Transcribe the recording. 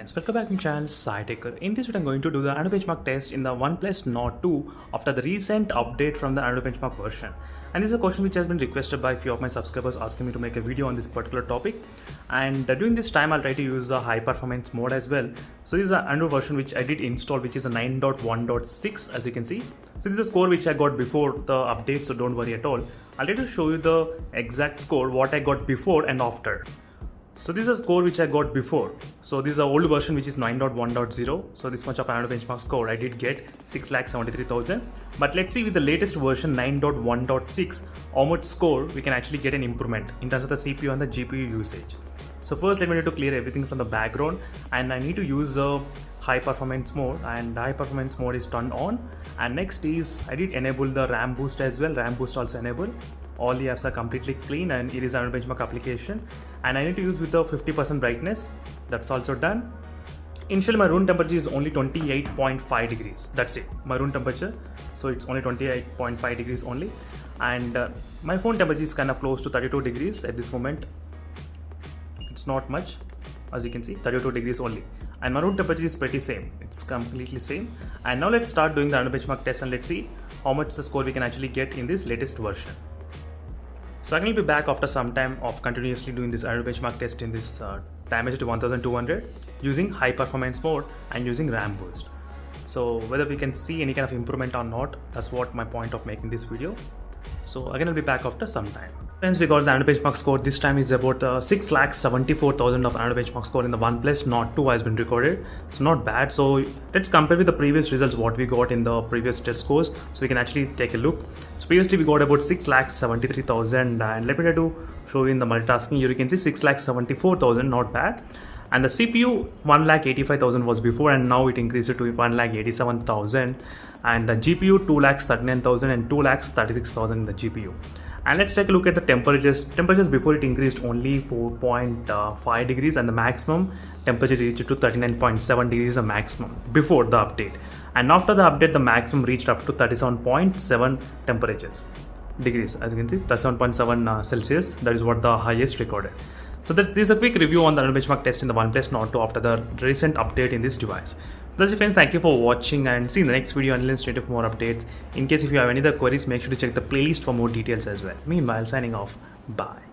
friends, welcome back to my channel SciTaker. In this video I'm going to do the Android benchmark test in the OnePlus Nord 2 after the recent update from the Android benchmark version. And this is a question which has been requested by a few of my subscribers asking me to make a video on this particular topic. And during this time I'll try to use the high performance mode as well. So this is the Android version which I did install, which is a 9.1.6 as you can see. So this is a score which I got before the update, so don't worry at all. I'll try to show you the exact score what I got before and after. So this is a score which I got before. So this is the old version which is 9.1.0. So this much of Android benchmark score I did get 6,73,000. But let's see with the latest version 9.1.6 how much score we can actually get an improvement in terms of the CPU and the GPU usage. So first let me need to clear everything from the background, and I need to use the high performance mode, and the high performance mode is turned on. And next is I did enable the RAM boost as well. RAM boost also enabled. All the apps are completely clean and it is Android benchmark application, and I need to use with the 50% brightness. That's also done. Initially my room temperature is only 28.5 degrees. That's it, my room temperature. So it's only 28.5 degrees only, and my phone temperature is kind of close to 32 degrees at this moment. It's not much, as you can see, 32 degrees only. And my room temperature is pretty same, it's completely same. And now let's start doing the Android benchmark test and let's see how much the score we can actually get in this latest version. So I will be back after some time of continuously doing this Android benchmark test in this damage to 1200 using high performance mode and using RAM boost. So whether we can see any kind of improvement or not, that's what my point of making this video. So again I'll be back after some time. Friends, we got the Android benchmark score. This time is about 6,74,000 of Android benchmark score in the OnePlus Nord 2 has been recorded. So not bad. So let's compare with the previous results what we got in the previous test scores, so we can actually take a look. So previously we got about 6,73,000, and let me try to show you in the multitasking. Here you can see 6,74,000, not bad. And the CPU 1,85,000 was before, and now it increased to 1,87,000, and the GPU 2,39,000 and 2,36,000 in the GPU. And let's take a look at the temperatures. Temperatures before it increased only 4.5 degrees, and the maximum temperature reached to 39.7 degrees the maximum before the update. And after the update, the maximum reached up to 37.7 degrees, as you can see, 37.7 Celsius. That is what the highest recorded. So this is a quick review on the Android benchmark test in the OnePlus Nord 2 after the recent update in this device. That's it, friends. Thank you for watching, and see you in the next video and listen to more updates. In case if you have any other queries, make sure to check the playlist for more details as well. Meanwhile, signing off. Bye.